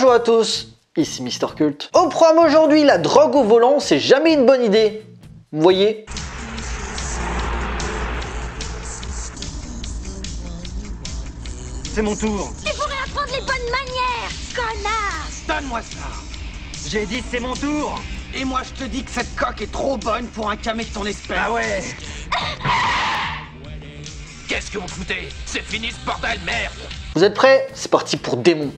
Bonjour à tous, ici Mister Cult. Au programme aujourd'hui, la drogue au volant, c'est jamais une bonne idée. Vous voyez? C'est mon tour. Tu pourrais apprendre les bonnes manières, connard! Donne-moi ça. J'ai dit c'est mon tour. Et moi je te dis que cette coque est trop bonne pour un camé de ton espèce. Ah ouais. Qu'est-ce que vous foutez? C'est fini ce bordel, merde! Vous êtes prêts? C'est parti pour Démon.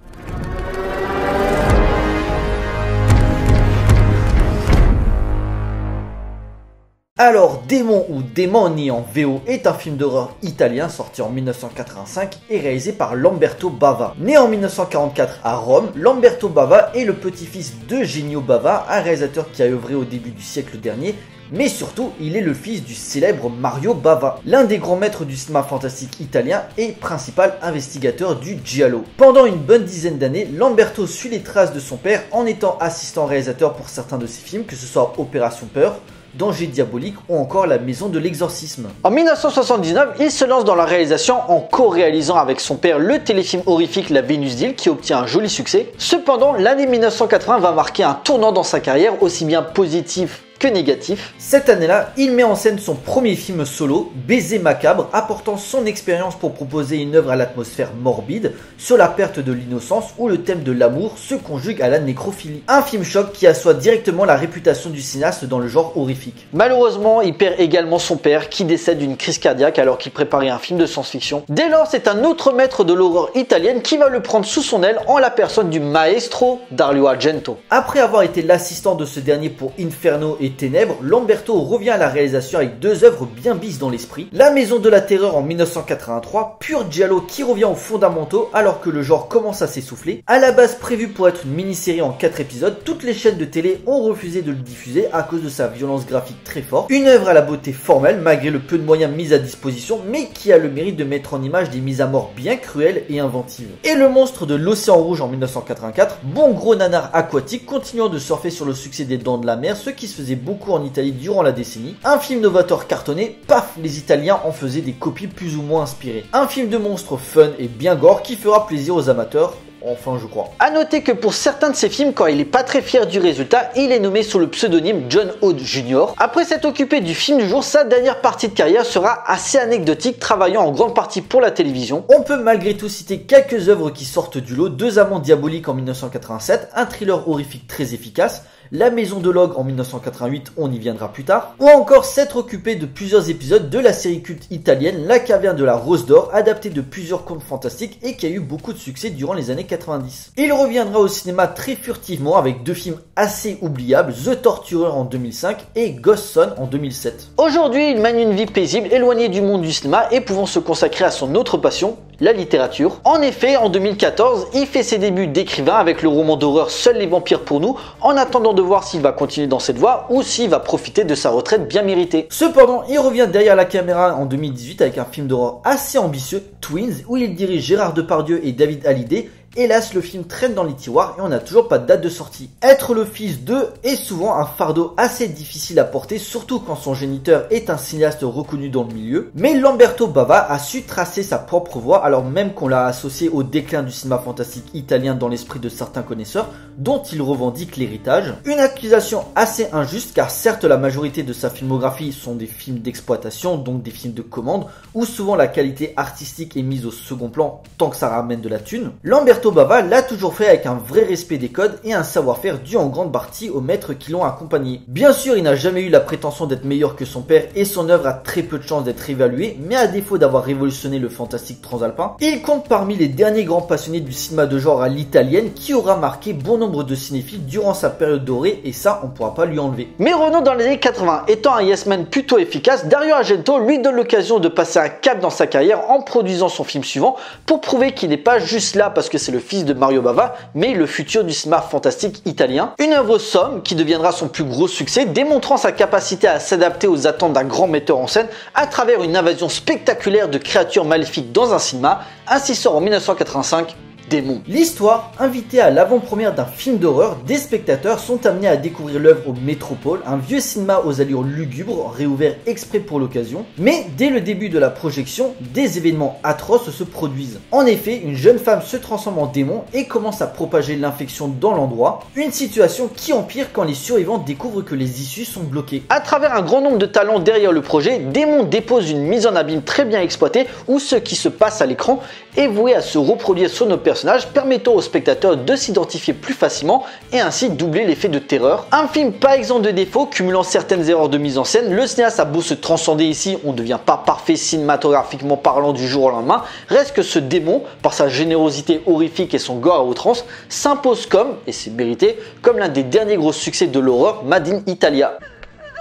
Alors, Démon ou Demoni en VO est un film d'horreur italien sorti en 1985 et réalisé par Lamberto Bava. Né en 1944 à Rome, Lamberto Bava est le petit-fils d'Eugenio Bava, un réalisateur qui a œuvré au début du siècle dernier, mais surtout, il est le fils du célèbre Mario Bava, l'un des grands maîtres du cinéma fantastique italien et principal investigateur du giallo. Pendant une bonne dizaine d'années, Lamberto suit les traces de son père en étant assistant réalisateur pour certains de ses films, que ce soit Opération Peur, Danger Diabolique ou encore La Maison de l'Exorcisme. En 1979, il se lance dans la réalisation en co-réalisant avec son père le téléfilm horrifique La Vénus d'Île qui obtient un joli succès. Cependant, l'année 1980 va marquer un tournant dans sa carrière aussi bien positif que négatif. Cette année-là, il met en scène son premier film solo, Baiser macabre, apportant son expérience pour proposer une œuvre à l'atmosphère morbide sur la perte de l'innocence où le thème de l'amour se conjugue à la nécrophilie. Un film choc qui assoit directement la réputation du cinéaste dans le genre horrifique. Malheureusement, il perd également son père qui décède d'une crise cardiaque alors qu'il préparait un film de science-fiction. Dès lors, c'est un autre maître de l'horreur italienne qui va le prendre sous son aile en la personne du maestro Dario Argento. Après avoir été l'assistant de ce dernier pour Inferno et Ténèbres, Lamberto revient à la réalisation avec deux œuvres bien bises dans l'esprit. La Maison de la Terreur en 1983, pur giallo qui revient aux fondamentaux alors que le genre commence à s'essouffler. À la base prévu pour être une mini-série en 4 épisodes, toutes les chaînes de télé ont refusé de le diffuser à cause de sa violence graphique très forte. Une œuvre à la beauté formelle malgré le peu de moyens mis à disposition, mais qui a le mérite de mettre en image des mises à mort bien cruelles et inventives. Et le monstre de l'Océan Rouge en 1984, bon gros nanar aquatique continuant de surfer sur le succès des Dents de la Mer, ce qui se faisait beaucoup en Italie durant la décennie. Un film novateur cartonné, paf, les Italiens en faisaient des copies plus ou moins inspirées. Un film de monstre fun et bien gore qui fera plaisir aux amateurs. Enfin, je crois. A noter que pour certains de ses films, quand il est pas très fier du résultat, il est nommé sous le pseudonyme John Hode Jr. Après s'être occupé du film du jour, sa dernière partie de carrière sera assez anecdotique, travaillant en grande partie pour la télévision. On peut malgré tout citer quelques œuvres qui sortent du lot. Deux Amants diaboliques en 1987, un thriller horrifique très efficace. La Maison de l'Ogre en 1988, on y viendra plus tard. Ou encore s'être occupé de plusieurs épisodes de la série culte italienne La Caverne de la Rose d'Or, adaptée de plusieurs contes fantastiques et qui a eu beaucoup de succès durant les années 90. Il reviendra au cinéma très furtivement avec deux films assez oubliables, The Torturer en 2005 et Ghost Son en 2007. Aujourd'hui, il mène une vie paisible, éloigné du monde du cinéma et pouvant se consacrer à son autre passion, la littérature. En effet, en 2014, il fait ses débuts d'écrivain avec le roman d'horreur Seuls les vampires pour nous, en attendant de voir s'il va continuer dans cette voie ou s'il va profiter de sa retraite bien méritée. Cependant, il revient derrière la caméra en 2018 avec un film d'horreur assez ambitieux, Twins, où il dirige Gérard Depardieu et David Hallyday. Hélas, le film traîne dans les tiroirs et on n'a toujours pas de date de sortie. Être le fils d'eux est souvent un fardeau assez difficile à porter, surtout quand son géniteur est un cinéaste reconnu dans le milieu. Mais Lamberto Bava a su tracer sa propre voie, alors même qu'on l'a associé au déclin du cinéma fantastique italien dans l'esprit de certains connaisseurs, dont il revendique l'héritage. Une accusation assez injuste, car certes la majorité de sa filmographie sont des films d'exploitation, donc des films de commande, où souvent la qualité artistique est mise au second plan tant que ça ramène de la thune. Lamberto Bava l'a toujours fait avec un vrai respect des codes et un savoir-faire dû en grande partie aux maîtres qui l'ont accompagné. Bien sûr, il n'a jamais eu la prétention d'être meilleur que son père et son œuvre a très peu de chances d'être évaluée, mais à défaut d'avoir révolutionné le fantastique transalpin, il compte parmi les derniers grands passionnés du cinéma de genre à l'italienne qui aura marqué bon nombre de cinéphiles durant sa période dorée et ça, on pourra pas lui enlever. Mais revenons dans les années 80, étant un yes man plutôt efficace, Dario Argento lui donne l'occasion de passer un cap dans sa carrière en produisant son film suivant pour prouver qu'il n'est pas juste là parce que c'est le fils de Mario Bava, mais le futur du cinéma fantastique italien. Une œuvre somme qui deviendra son plus gros succès, démontrant sa capacité à s'adapter aux attentes d'un grand metteur en scène à travers une invasion spectaculaire de créatures maléfiques dans un cinéma. Ainsi sort en 1985 Démon. L'histoire, invitée à l'avant-première d'un film d'horreur, des spectateurs sont amenés à découvrir l'œuvre au Métropole, un vieux cinéma aux allures lugubres, réouvert exprès pour l'occasion. Mais dès le début de la projection, des événements atroces se produisent. En effet, une jeune femme se transforme en démon et commence à propager l'infection dans l'endroit, une situation qui empire quand les survivants découvrent que les issues sont bloquées. À travers un grand nombre de talents derrière le projet, Démon dépose une mise en abîme très bien exploitée où ce qui se passe à l'écran est voué à se reproduire sur nos personnages, permettant aux spectateurs de s'identifier plus facilement et ainsi doubler l'effet de terreur. Un film pas exempt de défauts, cumulant certaines erreurs de mise en scène. Le cinéaste a beau se transcender ici, on ne devient pas parfait cinématographiquement parlant du jour au lendemain, reste que ce démon, par sa générosité horrifique et son gore à outrance, s'impose comme, et c'est mérité, comme l'un des derniers gros succès de l'horreur Made in Italia.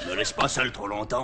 Ne laisse pas seul trop longtemps.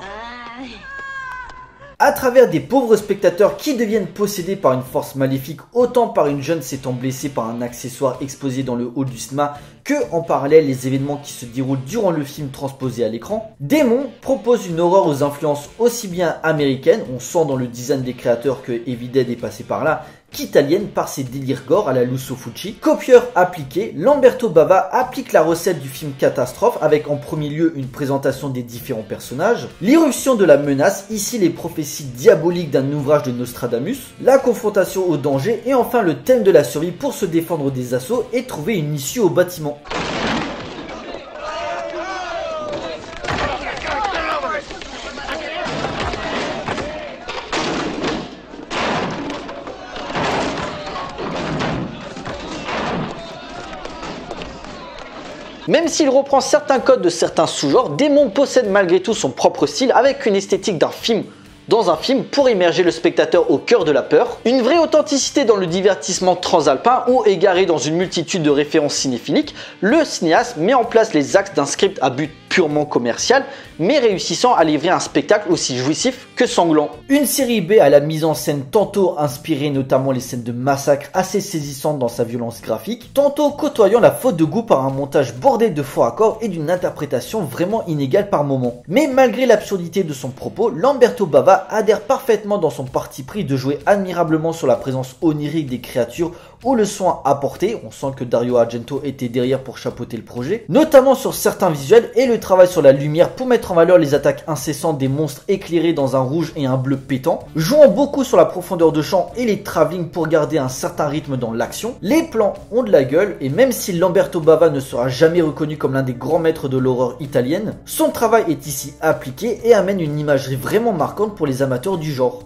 À travers des pauvres spectateurs qui deviennent possédés par une force maléfique, autant par une jeune s'étant blessée par un accessoire exposé dans le hall du cinéma, que en parallèle les événements qui se déroulent durant le film transposés à l'écran, Démon propose une horreur aux influences aussi bien américaines, on sent dans le design des créateurs que Evil Dead est passé par là, qu'italienne par ses délires gore à la Lucio Fulci. Copieur appliqué, Lamberto Bava applique la recette du film catastrophe avec en premier lieu une présentation des différents personnages, l'irruption de la menace, ici les prophéties diaboliques d'un ouvrage de Nostradamus, la confrontation au danger et enfin le thème de la survie pour se défendre des assauts et trouver une issue au bâtiment. Même s'il reprend certains codes de certains sous-genres, Démon possède malgré tout son propre style avec une esthétique d'un film dans un film pour immerger le spectateur au cœur de la peur, une vraie authenticité dans le divertissement transalpin ou égaré dans une multitude de références cinéphiliques, le cinéaste met en place les axes d'un script à but purement commercial, mais réussissant à livrer un spectacle aussi jouissif que sanglant. Une série B à la mise en scène tantôt inspirée notamment les scènes de massacre assez saisissantes dans sa violence graphique, tantôt côtoyant la faute de goût par un montage bordé de faux raccords et d'une interprétation vraiment inégale par moments. Mais malgré l'absurdité de son propos, Lamberto Bava adhère parfaitement dans son parti pris de jouer admirablement sur la présence onirique des créatures ou le soin apporté, on sent que Dario Argento était derrière pour chapeauter le projet, notamment sur certains visuels et le travail sur la lumière pour mettre en valeur les attaques incessantes des monstres éclairés dans un rouge et un bleu pétant, jouant beaucoup sur la profondeur de champ et les travelling pour garder un certain rythme dans l'action. Les plans ont de la gueule et même si Lamberto Bava ne sera jamais reconnu comme l'un des grands maîtres de l'horreur italienne, son travail est ici appliqué et amène une imagerie vraiment marquante pour les amateurs du genre.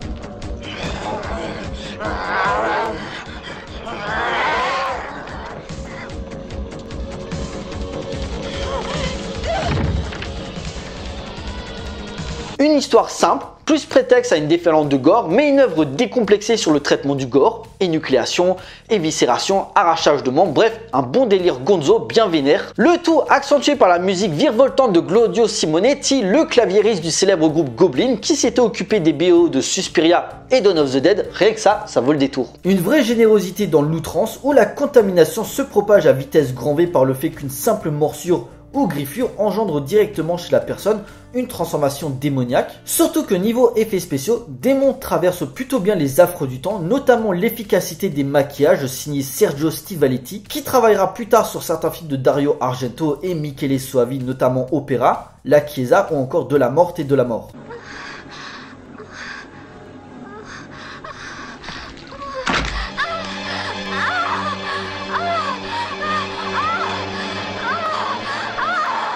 Une histoire simple, plus prétexte à une déferlante de gore, mais une œuvre décomplexée sur le traitement du gore, énucléation, éviscération, arrachage de membres, bref, un bon délire gonzo bien vénère. Le tout accentué par la musique virevoltante de Claudio Simonetti, le claviériste du célèbre groupe Goblin, qui s'était occupé des BO de Suspiria et Dawn of the Dead, rien que ça vaut le détour. Une vraie générosité dans l'outrance, où la contamination se propage à vitesse grand V par le fait qu'une simple morsure ou griffure engendre directement chez la personne une transformation démoniaque. Surtout que niveau effets spéciaux, Démon traverse plutôt bien les affres du temps, notamment l'efficacité des maquillages signé Sergio Stivaletti, qui travaillera plus tard sur certains films de Dario Argento et Michele Soavi, notamment Opera, La Chiesa ou encore De la Morte et de la Mort.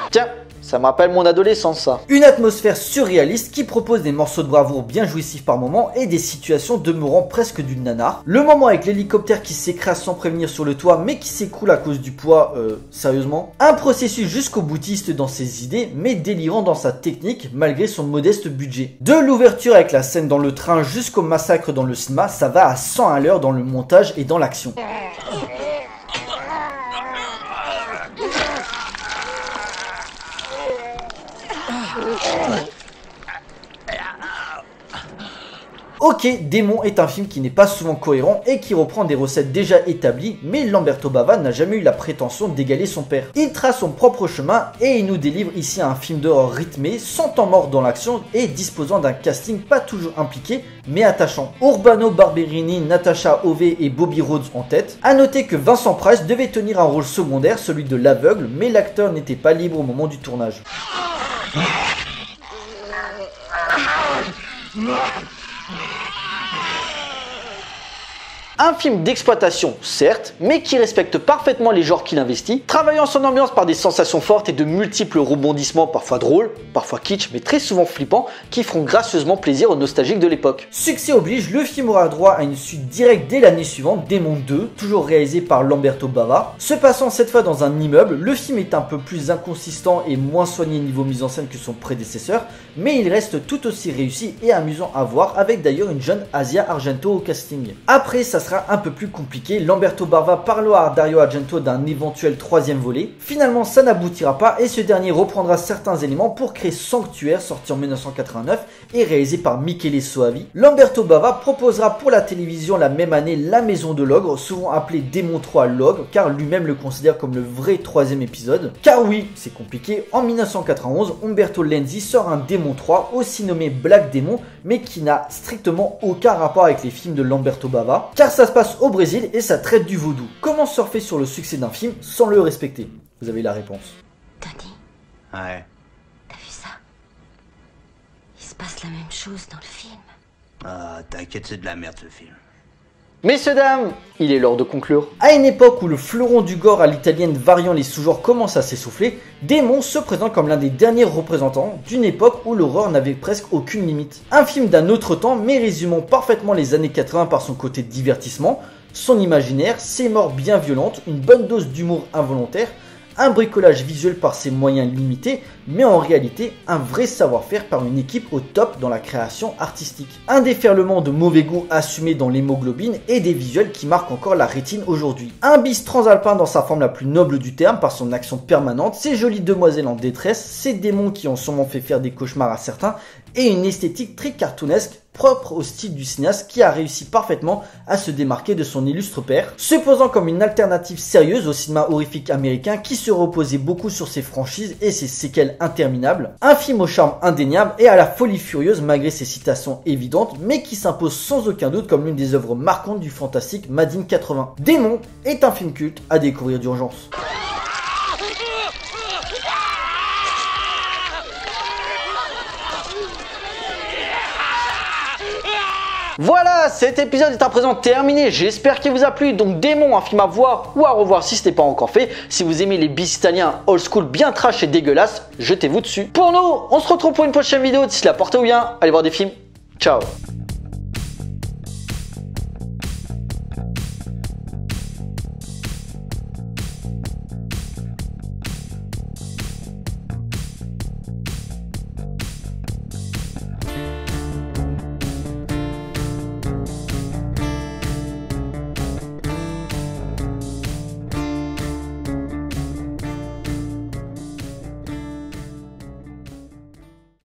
Tiens, ça me rappelle mon adolescence ça. Une atmosphère surréaliste qui propose des morceaux de bravoure bien jouissifs par moments et des situations demeurant presque du nanar. Le moment avec l'hélicoptère qui s'écrase sans prévenir sur le toit mais qui s'écroule à cause du poids, sérieusement. Un processus jusqu'au boutiste dans ses idées mais délirant dans sa technique malgré son modeste budget. De l'ouverture avec la scène dans le train jusqu'au massacre dans le cinéma, ça va à 100 à l'heure dans le montage et dans l'action. Ok, Démon est un film qui n'est pas souvent cohérent et qui reprend des recettes déjà établies, mais Lamberto Bava n'a jamais eu la prétention d'égaler son père. Il trace son propre chemin et il nous délivre ici un film d'horreur rythmé, sans temps mort dans l'action et disposant d'un casting pas toujours impliqué, mais attachant. Urbano Barberini, Natasha Ové et Bobby Rhodes en tête. A noter que Vincent Price devait tenir un rôle secondaire, celui de l'aveugle, mais l'acteur n'était pas libre au moment du tournage. Un film d'exploitation, certes, mais qui respecte parfaitement les genres qu'il investit, travaillant son ambiance par des sensations fortes et de multiples rebondissements parfois drôles, parfois kitsch, mais très souvent flippants, qui feront gracieusement plaisir aux nostalgiques de l'époque. Succès oblige, le film aura droit à une suite directe dès l'année suivante, Démon 2, toujours réalisé par Lamberto Bava. Se passant cette fois dans un immeuble, le film est un peu plus inconsistant et moins soigné niveau mise en scène que son prédécesseur, mais il reste tout aussi réussi et amusant à voir, avec d'ailleurs une jeune Asia Argento au casting. Après, ça sera un peu plus compliqué. Lamberto Bava parlera à Dario Argento d'un éventuel troisième volet. Finalement, ça n'aboutira pas et ce dernier reprendra certains éléments pour créer Sanctuaire, sorti en 1989 et réalisé par Michele Soavi. Lamberto Bava proposera pour la télévision la même année La Maison de l'Ogre, souvent appelé Démon 3 l'Ogre, car lui-même le considère comme le vrai troisième épisode. Car oui, c'est compliqué, en 1991, Umberto Lenzi sort un Démon 3, aussi nommé Black Demon, mais qui n'a strictement aucun rapport avec les films de Lamberto Bava, car ça se passe au Brésil et ça traite du vaudou. Comment surfer sur le succès d'un film sans le respecter? Vous avez la réponse. Tony, Ouais. t'as vu ça? Il se passe la même chose dans le film. Ah, t'inquiète, c'est de la merde ce film. Messieurs, dames, il est l'heure de conclure. À une époque où le fleuron du gore à l'italienne variant les sous-genres commence à s'essouffler, Démon se présente comme l'un des derniers représentants d'une époque où l'horreur n'avait presque aucune limite. Un film d'un autre temps, mais résumant parfaitement les années 80 par son côté divertissement, son imaginaire, ses morts bien violentes, une bonne dose d'humour involontaire, un bricolage visuel par ses moyens limités, mais en réalité un vrai savoir-faire par une équipe au top dans la création artistique. Un déferlement de mauvais goût assumé dans l'hémoglobine et des visuels qui marquent encore la rétine aujourd'hui. Un bis transalpin dans sa forme la plus noble du terme par son action permanente, ses jolies demoiselles en détresse, ses démons qui ont sûrement fait faire des cauchemars à certains, et une esthétique très cartoonesque propre au style du cinéaste qui a réussi parfaitement à se démarquer de son illustre père, se posant comme une alternative sérieuse au cinéma horrifique américain qui se reposait beaucoup sur ses franchises et ses séquelles interminables. Un film au charme indéniable et à la folie furieuse malgré ses citations évidentes, mais qui s'impose sans aucun doute comme l'une des œuvres marquantes du fantastique Made in 80. Démon est un film culte à découvrir d'urgence. Voilà, cet épisode est à présent terminé, j'espère qu'il vous a plu. Donc Démon, un film à voir ou à revoir si ce n'est pas encore fait. Si vous aimez les bis italiens old school bien trash et dégueulasses, jetez-vous dessus. Pour nous, on se retrouve pour une prochaine vidéo, d'ici là portez-vous bien, allez voir des films, ciao.